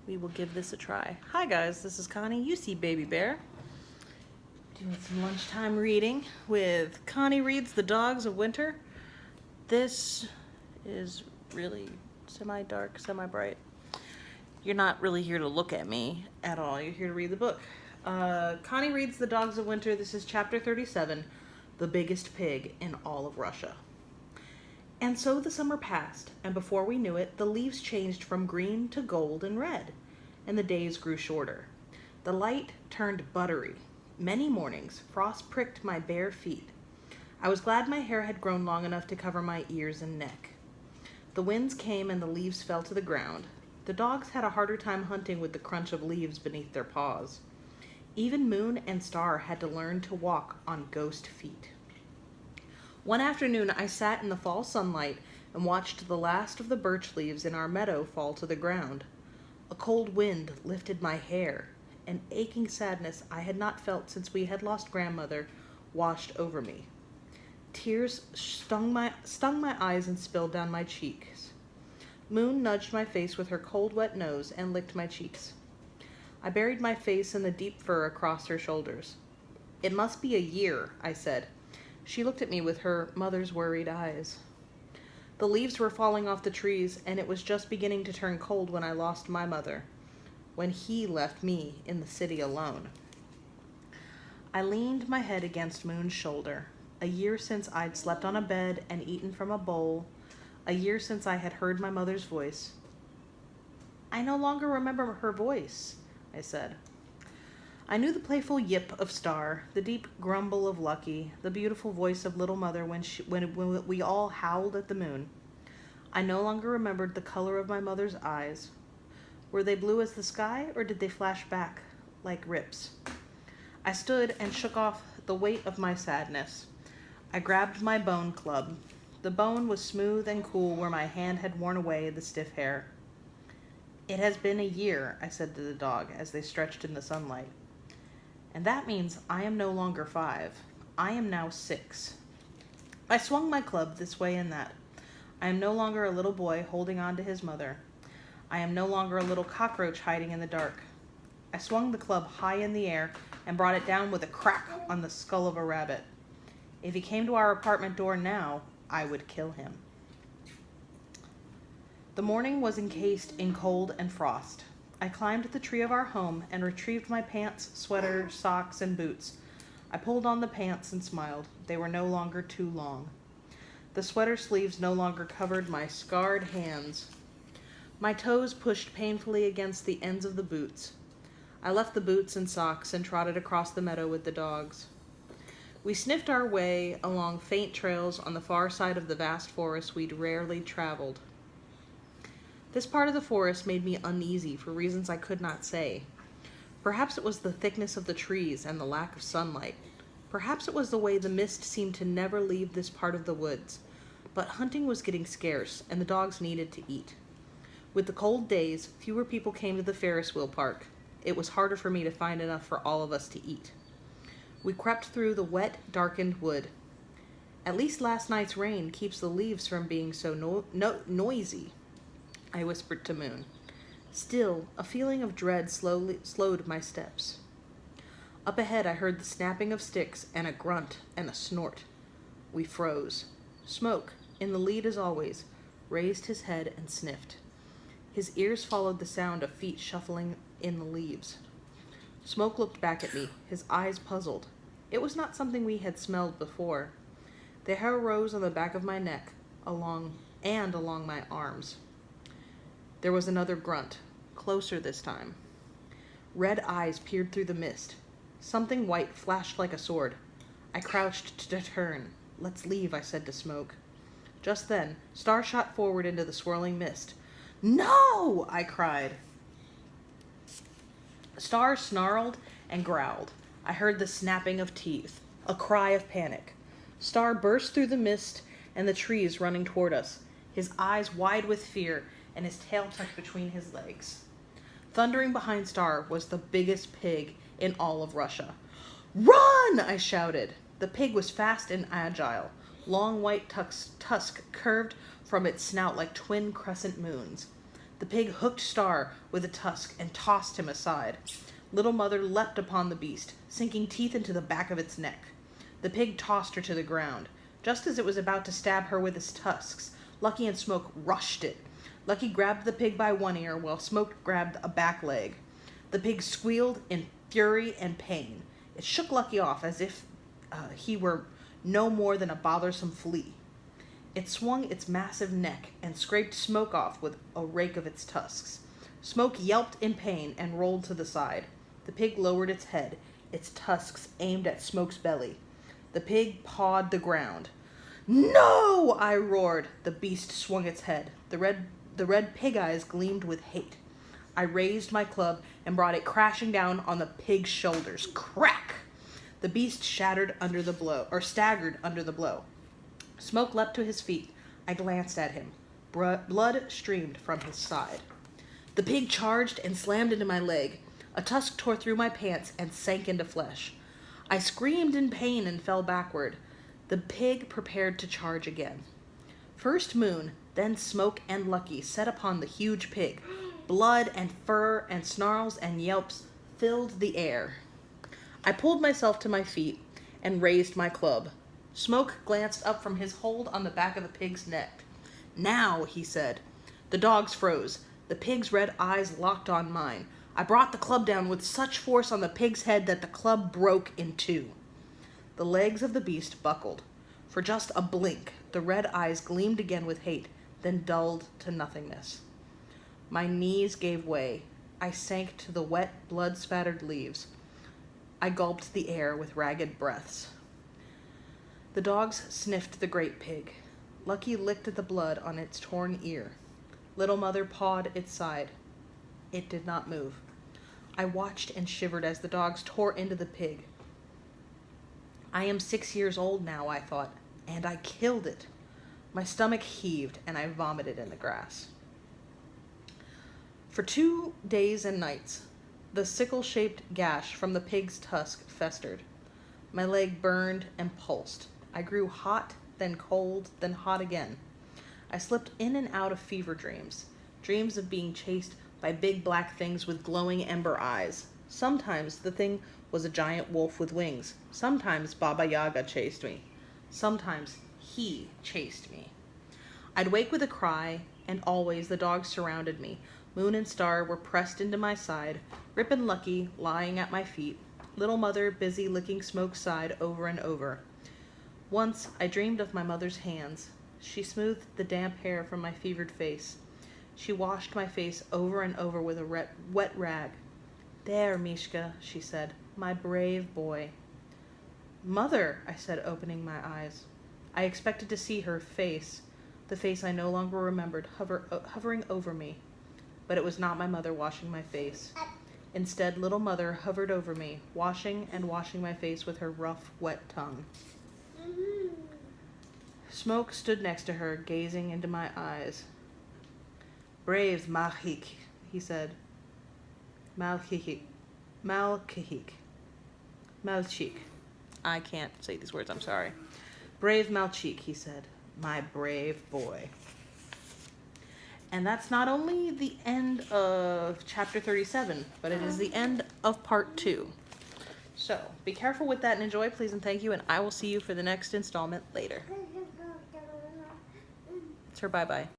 we will give this a try. Hi guys, this is Connie. You see Baby Bear. Doing some lunchtime reading with Connie Reads The Dogs of Winter. This is really semi-dark, semi-bright. You're not really here to look at me at all. You're here to read the book. Connie Reads The Dogs of Winter. This is chapter 37, The Biggest Pig in All of Russia. And so the summer passed, and before we knew it, the leaves changed from green to gold and red, and the days grew shorter. The light turned buttery. Many mornings, frost pricked my bare feet. I was glad my hair had grown long enough to cover my ears and neck. The winds came and the leaves fell to the ground. The dogs had a harder time hunting with the crunch of leaves beneath their paws. Even Moon and Star had to learn to walk on ghost feet. One afternoon, I sat in the fall sunlight and watched the last of the birch leaves in our meadow fall to the ground. A cold wind lifted my hair. An aching sadness I had not felt since we had lost grandmother washed over me. Tears stung my eyes and spilled down my cheeks. Moon nudged my face with her cold, wet nose and licked my cheeks. I buried my face in the deep fur across her shoulders. "It must be a year," I said. She looked at me with her mother's worried eyes. The leaves were falling off the trees, and it was just beginning to turn cold when I lost my mother, when he left me in the city alone. I leaned my head against Moon's shoulder. A year since I'd slept on a bed and eaten from a bowl. A year since I had heard my mother's voice. "I no longer remember her voice," I said. I knew the playful yip of Star, the deep grumble of Lucky, the beautiful voice of Little Mother when we all howled at the moon. I no longer remembered the color of my mother's eyes. Were they blue as the sky, or did they flash back like rips? I stood and shook off the weight of my sadness. I grabbed my bone club. The bone was smooth and cool where my hand had worn away the stiff hair. "It has been a year," I said to the dog as they stretched in the sunlight. "And that means I am no longer 5. I am now 6. I swung my club this way and that. I am no longer a little boy holding on to his mother. I am no longer a little cockroach hiding in the dark. I swung the club high in the air and brought it down with a crack on the skull of a rabbit. If he came to our apartment door now, I would kill him." The morning was encased in cold and frost. I climbed the tree of our home and retrieved my pants, sweater, socks, and boots. I pulled on the pants and smiled. They were no longer too long. The sweater sleeves no longer covered my scarred hands. My toes pushed painfully against the ends of the boots. I left the boots and socks and trotted across the meadow with the dogs. We sniffed our way along faint trails on the far side of the vast forest we'd rarely traveled. This part of the forest made me uneasy for reasons I could not say. Perhaps it was the thickness of the trees and the lack of sunlight. Perhaps it was the way the mist seemed to never leave this part of the woods. But hunting was getting scarce, and the dogs needed to eat. With the cold days, fewer people came to the Ferris wheel park. It was harder for me to find enough for all of us to eat. We crept through the wet, darkened wood. "At least last night's rain keeps the leaves from being so noisy," I whispered to Moon. Still, a feeling of dread slowed my steps. Up ahead I heard the snapping of sticks and a grunt and a snort. We froze. Smoke, in the lead as always, raised his head and sniffed. His ears followed the sound of feet shuffling in the leaves. Smoke looked back at me, his eyes puzzled. It was not something we had smelled before. The hair rose on the back of my neck, along my arms. There was another grunt, closer this time. Red eyes peered through the mist. Something white flashed like a sword. I crouched to turn. "Let's leave," I said to Smoke. Just then, Star shot forward into the swirling mist. "No!" I cried. Star snarled and growled. I heard the snapping of teeth, a cry of panic. Star burst through the mist and the trees running toward us, his eyes wide with fear and his tail tucked between his legs. Thundering behind Star was the biggest pig in all of Russia. "Run!" I shouted. The pig was fast and agile. Long white tusk curved from its snout like twin crescent moons. The pig hooked Star with a tusk and tossed him aside. Little Mother leapt upon the beast, sinking teeth into the back of its neck. The pig tossed her to the ground. Just as it was about to stab her with its tusks, Lucky and Smoke rushed it. Lucky grabbed the pig by one ear, while Smoke grabbed a back leg. The pig squealed in fury and pain. It shook Lucky off as if he were no more than a bothersome flea. It swung its massive neck and scraped Smoke off with a rake of its tusks. Smoke yelped in pain and rolled to the side. The pig lowered its head, its tusks aimed at Smoke's belly. The pig pawed the ground. "No!" I roared. The beast swung its head. The red pig eyes gleamed with hate. I raised my club and brought it crashing down on the pig's shoulders. Crack! The beast staggered under the blow. Smoke leapt to his feet. I glanced at him. Blood streamed from his side. The pig charged and slammed into my leg. A tusk tore through my pants and sank into flesh. I screamed in pain and fell backward. The pig prepared to charge again. First Moon, then Smoke and Lucky set upon the huge pig. Blood and fur and snarls and yelps filled the air. I pulled myself to my feet and raised my club. Smoke glanced up from his hold on the back of the pig's neck. "Now," he said. The dogs froze. The pig's red eyes locked on mine. I brought the club down with such force on the pig's head that the club broke in two. The legs of the beast buckled. For just a blink, the red eyes gleamed again with hate, then dulled to nothingness. My knees gave way. I sank to the wet, blood-spattered leaves. I gulped the air with ragged breaths. The dogs sniffed the great pig. Lucky licked at the blood on its torn ear. Little Mother pawed its side. It did not move. I watched and shivered as the dogs tore into the pig. I am 6 years old now, I thought, and I killed it. My stomach heaved and I vomited in the grass. For 2 days and nights, the sickle-shaped gash from the pig's tusk festered. My leg burned and pulsed. I grew hot, then cold, then hot again. I slipped in and out of fever dreams of being chased by big black things with glowing ember eyes. Sometimes the thing was a giant wolf with wings. Sometimes Baba Yaga chased me. Sometimes he chased me. I'd wake with a cry, and always the dogs surrounded me. Moon and Star were pressed into my side, Rip and Lucky lying at my feet, Little Mother busy licking Smoke's side over and over. Once I dreamed of my mother's hands. She smoothed the damp hair from my fevered face. She washed my face over and over with a wet rag. "There, Mishka," she said, "my brave boy." "Mother," I said, opening my eyes. I expected to see her face, the face I no longer remembered, hovering over me. But it was not my mother washing my face. Instead, Little Mother hovered over me, washing and washing my face with her rough, wet tongue. Smoke stood next to her, gazing into my eyes. "Brave Malchik," he said. Malchik. I can't say these words, I'm sorry. "Brave Malchik," he said. "My brave boy." And that's not only the end of chapter 37, but it is the end of part 2. So, be careful with that and enjoy, please and thank you, and I will see you for the next installment later. It's her bye-bye.